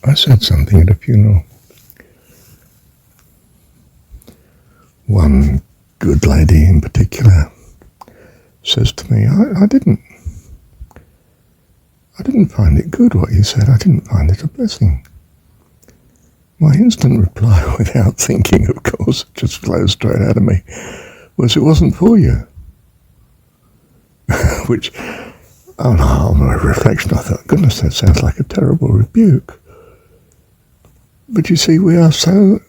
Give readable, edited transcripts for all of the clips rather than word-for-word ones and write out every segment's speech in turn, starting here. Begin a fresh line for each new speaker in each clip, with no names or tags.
I said something at a funeral. One good lady in particular says to me, I didn't find it good what you said. I didn't find it a blessing. My instant reply, without thinking, of course, it just flows straight out of me, was it wasn't for you. Which, oh no, on my reflection, I thought, goodness, that sounds like a terrible rebuke. But you see, we are so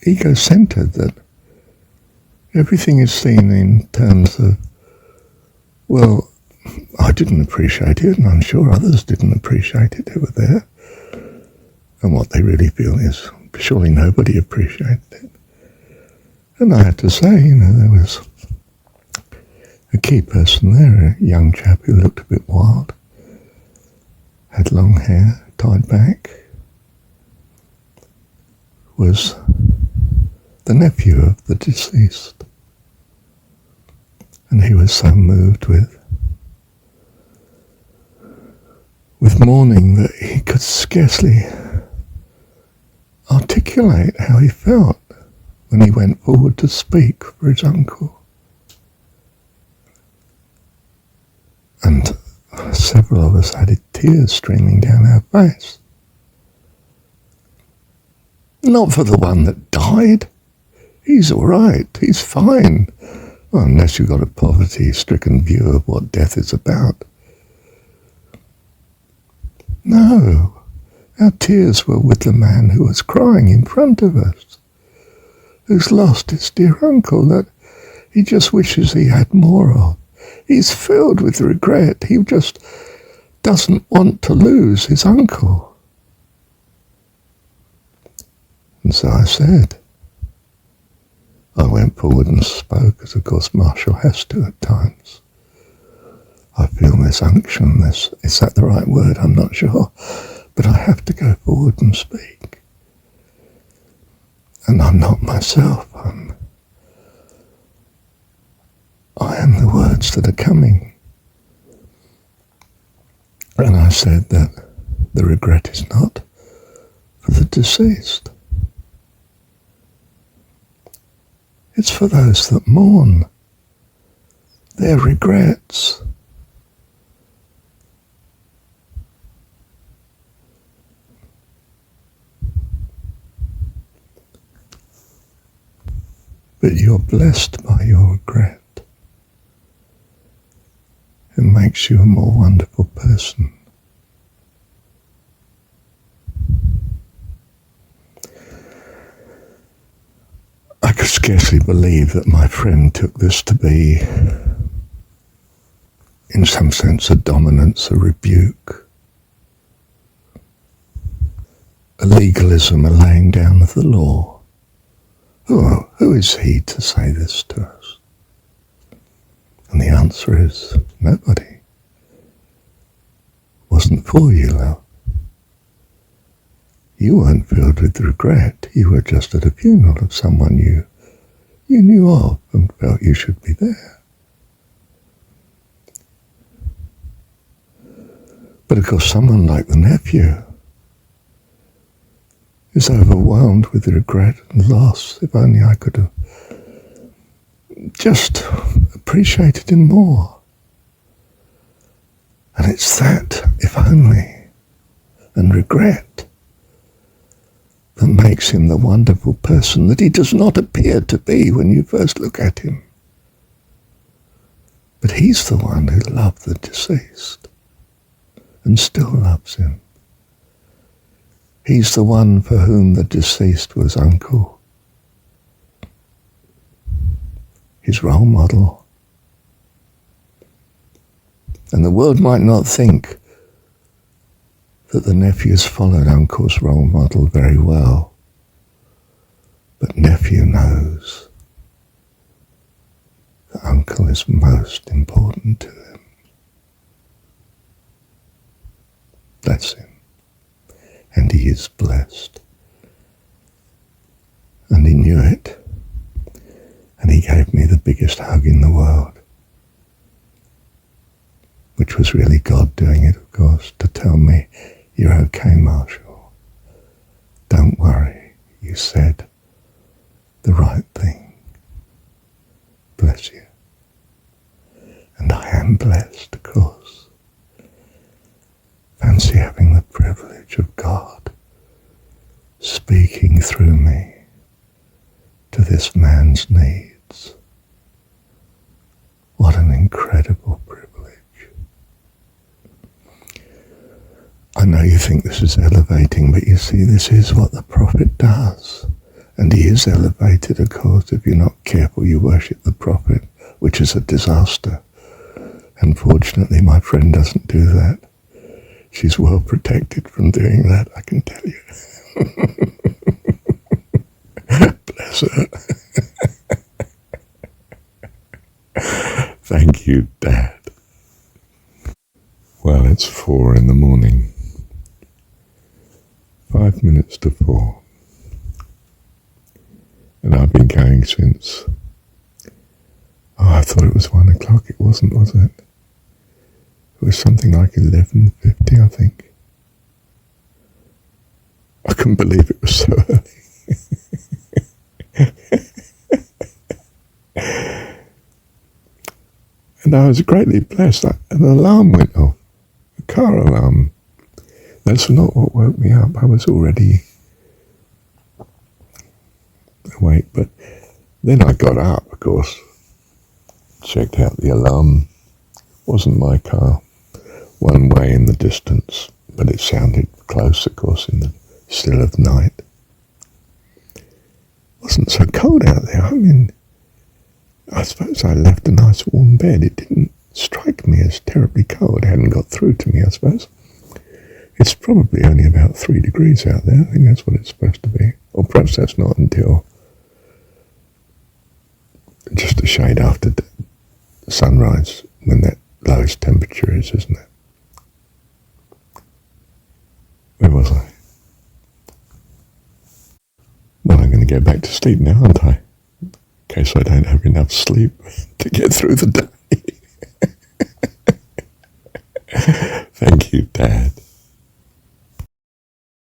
ego-centered that everything is seen in terms of, well, I didn't appreciate it, and I'm sure others didn't appreciate it who were there. And what they really feel is, surely nobody appreciated it. And I had to say, there was a key person there, a young chap who looked a bit wild, had long hair, tied back, was the nephew of the deceased. And he was so moved with mourning that he could scarcely articulate how he felt when he went forward to speak for his uncle. And several of us had tears streaming down our face. Not for the one that died. He's all right. He's fine. Well, unless you've got a poverty-stricken view of what death is about. No. Our tears were with the man who was crying in front of us, who's lost his dear uncle that he just wishes he had more of. He's filled with regret. He just doesn't want to lose his uncle. And so I said, I went forward and spoke, as of course Marshall has to at times. I feel this unction, is that the right word? I'm not sure. But I have to go forward and speak. And I'm not myself. I am the words that are coming. And I said that the regret is not for the deceased. It's for those that mourn their regrets. But you're blessed by your regret. It makes you a more wonderful person. I could scarcely believe that my friend took this to be, in some sense, a dominance, a rebuke, a legalism, a laying down of the law. Who is he to say this to us? And the answer is nobody. Wasn't for you, love. You weren't filled with regret. You were just at a funeral of someone you knew of and felt you should be there. But of course, someone like the nephew is overwhelmed with regret and loss. If only I could have just appreciated him more. And it's that, if only, and regret that makes him the wonderful person that he does not appear to be when you first look at him. But he's the one who loved the deceased and still loves him. He's the one for whom the deceased was uncle, his role model. And the world might not think that the nephews followed uncle's role model very well, but nephew knows that uncle is most important to him. Bless him. And he is blessed. And he knew it. And he gave me the biggest hug in the world. Which was really God doing it, of course, to tell me, you're okay, Marshall. said the right thing. Bless you. And I am blessed, of course. Fancy having the privilege of God speaking through me to this man's needs. What an incredible privilege. I know you think this is elevating, but you see, this is what the prophet does. And he is elevated, of course. If you're not careful, you worship the prophet, which is a disaster. Unfortunately, my friend doesn't do that. She's well protected from doing that, I can tell you. Bless her. Thank you, Dad. Well, it's 4 in the morning. 5 minutes to 4. And I've been going since... I thought it was 1 o'clock. It wasn't, was it? It was something like 11:50, I think. I couldn't believe it was so early. And I was greatly blessed. An alarm went off. A car alarm. That's not what woke me up. I was already awake. But then I got up, of course. Checked out the alarm. Wasn't my car. One way in the distance, but it sounded close, of course, in the still of night. It wasn't so cold out there. I mean, I suppose I left a nice warm bed. It didn't strike me as terribly cold. It hadn't got through to me, I suppose. It's probably only about 3 degrees out there. I think that's what it's supposed to be. Or perhaps that's not until just a shade after sunrise, when that lowest temperature is, isn't it? Where was I? Well, I'm going to go back to sleep now, aren't I? In case I don't have enough sleep to get through the day. Thank you, Dad.